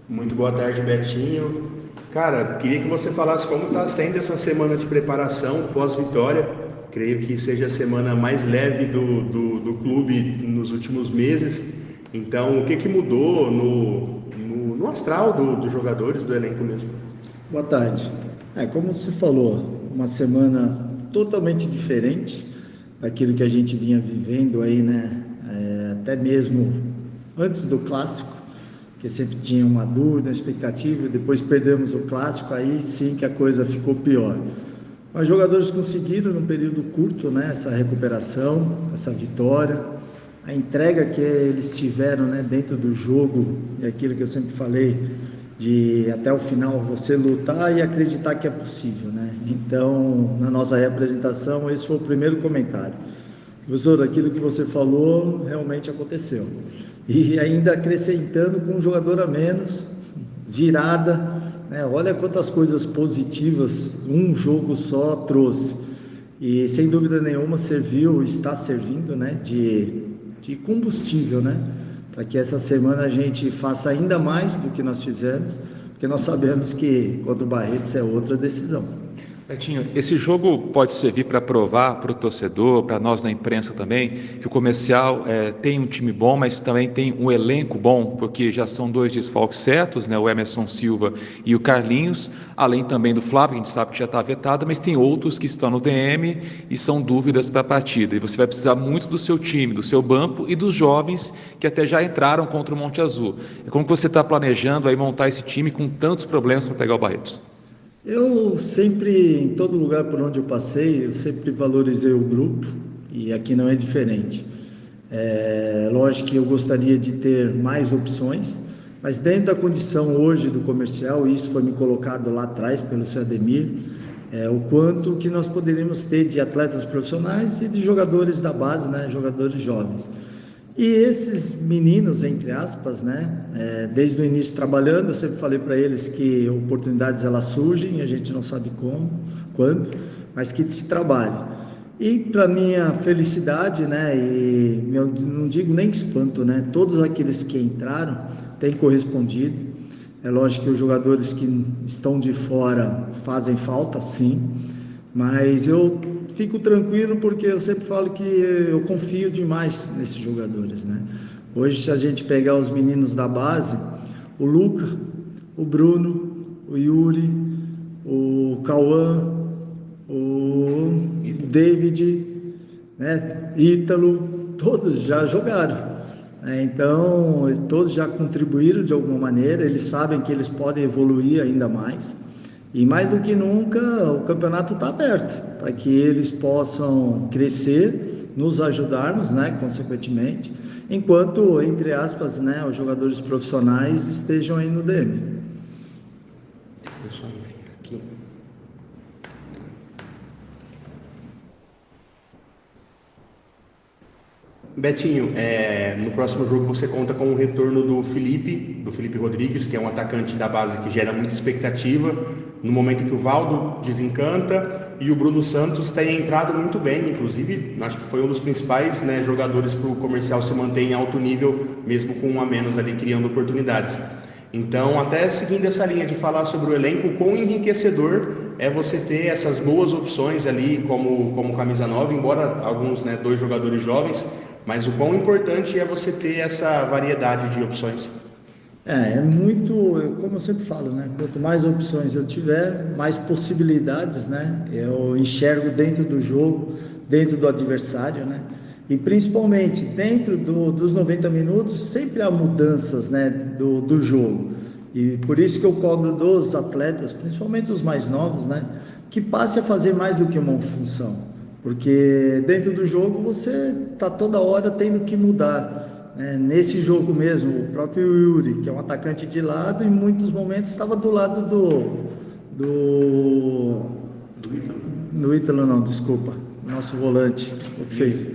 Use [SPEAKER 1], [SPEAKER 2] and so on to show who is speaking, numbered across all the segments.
[SPEAKER 1] Muito boa tarde, Betinho. Cara, queria que você falasse como está sendo essa semana de preparação pós-vitória. Creio que seja a semana mais leve do clube nos últimos meses. Então, o que mudou no astral dos jogadores, do elenco mesmo?
[SPEAKER 2] Boa tarde. Como você falou, uma semana totalmente diferente daquilo que a gente vinha vivendo aí, né? Até mesmo antes do clássico, que sempre tinha uma dúvida, uma expectativa, depois perdemos o clássico, aí sim que a coisa ficou pior. Mas os jogadores conseguiram, num período curto, né, essa recuperação, essa vitória, a entrega que eles tiveram, né, dentro do jogo, e aquilo que eu sempre falei, de até o final você lutar e acreditar que é possível, né? Então, na nossa representação, esse foi o primeiro comentário. Professor, aquilo que você falou realmente aconteceu. E ainda acrescentando com um jogador a menos, virada, né? Olha quantas coisas positivas um jogo só trouxe. E sem dúvida nenhuma serviu, está servindo, né, de combustível, né, para que essa semana a gente faça ainda mais do que nós fizemos, porque nós sabemos que contra o Barretos é outra decisão.
[SPEAKER 3] Betinho, esse jogo pode servir para provar para o torcedor, para nós na imprensa também, que o Comercial tem um time bom, mas também tem um elenco bom, porque já são dois desfalques certos, né, o Emerson Silva e o Carlinhos, além também do Flávio, que a gente sabe que já está vetado, mas tem outros que estão no DM e são dúvidas para a partida. E você vai precisar muito do seu time, do seu banco e dos jovens que até já entraram contra o Monte Azul. Como que você está planejando aí montar esse time com tantos problemas para pegar o Barretos?
[SPEAKER 2] Eu sempre, em todo lugar por onde eu passei, eu sempre valorizei o grupo e aqui não é diferente. Lógico que eu gostaria de ter mais opções, mas dentro da condição hoje do Comercial, isso foi me colocado lá atrás pelo seu Ademir, o quanto que nós poderíamos ter de atletas profissionais e de jogadores da base, né, jogadores jovens. E esses meninos, entre aspas, né, desde o início trabalhando, eu sempre falei para eles que oportunidades elas surgem, a gente não sabe como, quando, mas que se trabalha. E para minha felicidade, né, e eu não digo nem espanto, né, todos aqueles que entraram têm correspondido. É lógico que os jogadores que estão de fora fazem falta, sim, mas eu fico tranquilo porque eu sempre falo que eu confio demais nesses jogadores, né? Hoje, se a gente pegar os meninos da base, o Luca, o Bruno, o Yuri, o Cauã, o David, né? Ítalo, todos já jogaram. Então, todos já contribuíram de alguma maneira, eles sabem que eles podem evoluir ainda mais. E mais do que nunca, o campeonato está aberto para que eles possam crescer, nos ajudarmos, né, consequentemente, enquanto, entre aspas, né, os jogadores profissionais estejam aí no DM.
[SPEAKER 1] Eu só envio aqui. Betinho, no próximo jogo você conta com o retorno do Felipe Rodrigues, que é um atacante da base que gera muita expectativa, no momento que o Valdo desencanta e o Bruno Santos tem entrado muito bem, inclusive acho que foi um dos principais, né, jogadores para o Comercial se manter em alto nível, mesmo com um a menos ali criando oportunidades. Então, até seguindo essa linha de falar sobre o elenco, quão enriquecedor é você ter essas boas opções ali como camisa 9, embora alguns, né, dois jogadores jovens, mas o quão importante é você ter essa variedade de opções.
[SPEAKER 2] É muito, como eu sempre falo, né? Quanto mais opções eu tiver, mais possibilidades, né? Eu enxergo dentro do jogo, dentro do adversário, né? E principalmente dentro dos 90 minutos, sempre há mudanças, né? Do jogo. E por isso que eu cobro dos atletas, principalmente os mais novos, né? Que passe a fazer mais do que uma função. Porque dentro do jogo você está toda hora tendo que mudar. Nesse jogo mesmo, o próprio Yuri, que é um atacante de lado, em muitos momentos estava do lado do Ítalo, não, desculpa, nosso volante, o que fez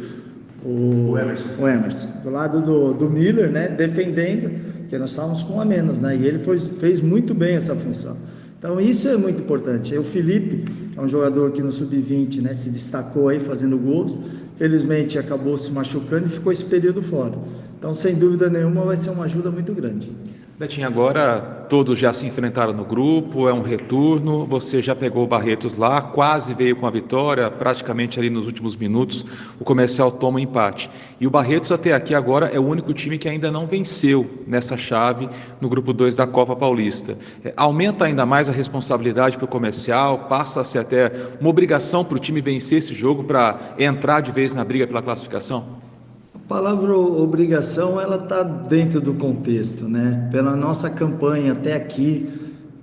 [SPEAKER 2] o Emerson, do lado do Miller, né, defendendo, porque nós estávamos com um a menos, né, e ele fez muito bem essa função. Então isso é muito importante. O Felipe é um jogador que no sub-20, né, se destacou aí fazendo gols, felizmente acabou se machucando e ficou esse período fora. Então, sem dúvida nenhuma, vai ser uma ajuda muito grande.
[SPEAKER 3] Betinho, agora todos já se enfrentaram no grupo, é um retorno, você já pegou o Barretos lá, quase veio com a vitória, praticamente ali nos últimos minutos o Comercial toma um empate. E o Barretos até aqui agora é o único time que ainda não venceu nessa chave no grupo 2 da Copa Paulista. Aumenta ainda mais a responsabilidade para o Comercial, passa a ser até uma obrigação para o time vencer esse jogo para entrar de vez na briga pela classificação?
[SPEAKER 2] A palavra obrigação, ela está dentro do contexto, né? Pela nossa campanha até aqui,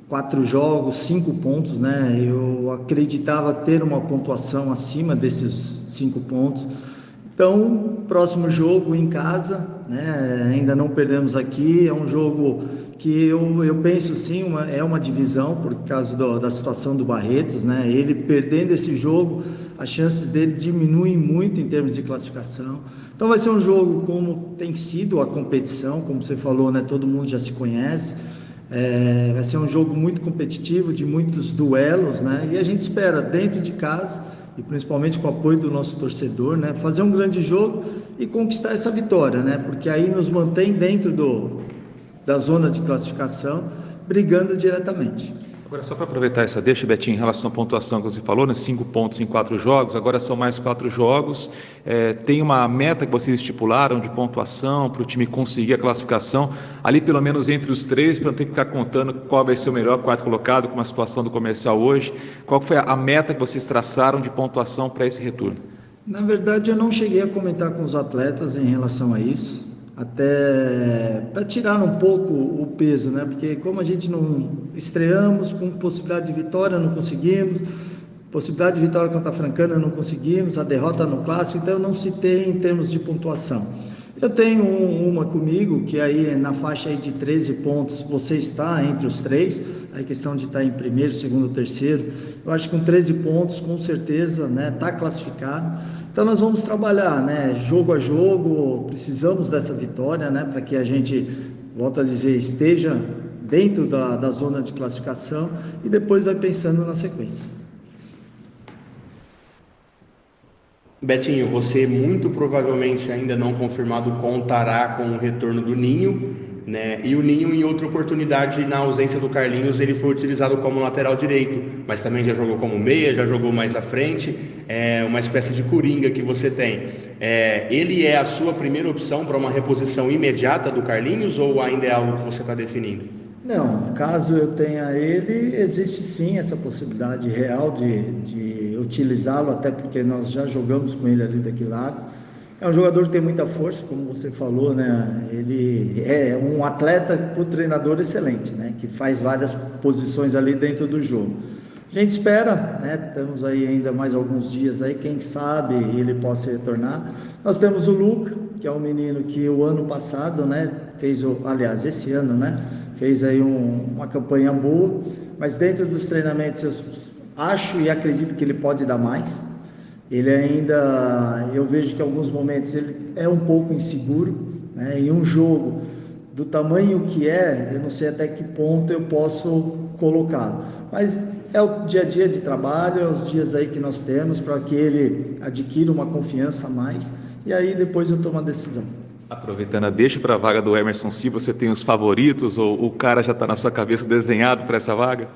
[SPEAKER 2] 4 jogos, 5 pontos, né? Eu acreditava ter uma pontuação acima desses 5 pontos. Então, próximo jogo em casa, né? Ainda não perdemos aqui, é um jogo que eu penso sim, é uma divisão por causa da situação do Barretos, né? Ele perdendo esse jogo, as chances dele diminuem muito em termos de classificação. Então vai ser um jogo como tem sido a competição, como você falou, né? Todo mundo já se conhece. Vai ser um jogo muito competitivo, de muitos duelos, né? E a gente espera dentro de casa e principalmente com o apoio do nosso torcedor, né? Fazer um grande jogo e conquistar essa vitória, né? Porque aí nos mantém dentro da zona de classificação, brigando diretamente.
[SPEAKER 3] Agora, só para aproveitar essa deixa, Betinho, em relação à pontuação que você falou, né, 5 pontos em 4 jogos, agora são mais 4 jogos, tem uma meta que vocês estipularam de pontuação para o time conseguir a classificação, ali pelo menos entre os 3, para não ter que ficar contando qual vai ser o melhor quarto colocado, com a situação do Comercial hoje. Qual foi a meta que vocês traçaram de pontuação para esse retorno?
[SPEAKER 2] Na verdade, eu não cheguei a comentar com os atletas em relação a isso, até para tirar um pouco o peso, né? Porque como a gente não estreamos com possibilidade de vitória, não conseguimos, possibilidade de vitória contra a Francana, não conseguimos, a derrota no clássico, então eu não citei em termos de pontuação. Eu tenho uma comigo que aí na faixa aí de 13 pontos você está entre os 3, a questão de estar em primeiro, segundo, terceiro, eu acho que com 13 pontos com certeza, né, está classificado. Então nós vamos trabalhar, né, jogo a jogo, precisamos dessa vitória, né, para que a gente, volto a dizer, esteja dentro da zona de classificação e depois vai pensando na sequência.
[SPEAKER 1] Betinho, você muito provavelmente ainda não confirmado contará com o retorno do Ninho, né? E o Ninho, em outra oportunidade, na ausência do Carlinhos, ele foi utilizado como lateral direito, mas também já jogou como meia, já jogou mais à frente, uma espécie de coringa que você tem. Ele é a sua primeira opção para uma reposição imediata do Carlinhos ou ainda é algo que você está definindo?
[SPEAKER 2] Não, caso eu tenha ele, existe sim essa possibilidade real de utilizá-lo, até porque nós já jogamos com ele ali daquele lado. É um jogador que tem muita força, como você falou, né? Ele é um atleta para o treinador excelente, né? Que faz várias posições ali dentro do jogo. A gente espera, né? Temos aí ainda mais alguns dias aí, quem sabe ele possa retornar. Nós temos o Luca, que é um menino que o ano passado, né? Aliás, esse ano, né? Fez aí uma campanha boa, mas dentro dos treinamentos eu acho e acredito que ele pode dar mais. Ele ainda, eu vejo que em alguns momentos ele é um pouco inseguro, né? Em um jogo do tamanho que eu não sei até que ponto eu posso colocá-lo, mas é o dia a dia de trabalho, é os dias aí que nós temos para que ele adquira uma confiança a mais, e aí depois eu tomo a decisão.
[SPEAKER 3] Aproveitando a deixa para a vaga do Emerson, se você tem os favoritos ou o cara já está na sua cabeça desenhado para essa vaga?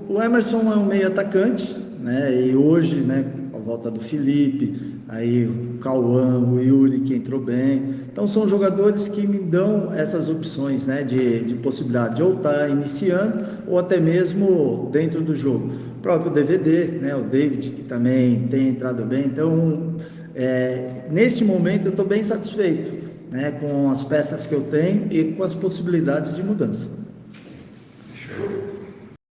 [SPEAKER 2] O Emerson é um meio atacante, né? E hoje, né, com a volta do Felipe, aí o Cauã, o Yuri que entrou bem, então são jogadores que me dão essas opções, né, de possibilidade de ou estar iniciando ou até mesmo dentro do jogo. O próprio DVD, né, o David que também tem entrado bem, então neste momento eu estou bem satisfeito, né, com as peças que eu tenho e com as possibilidades de mudança.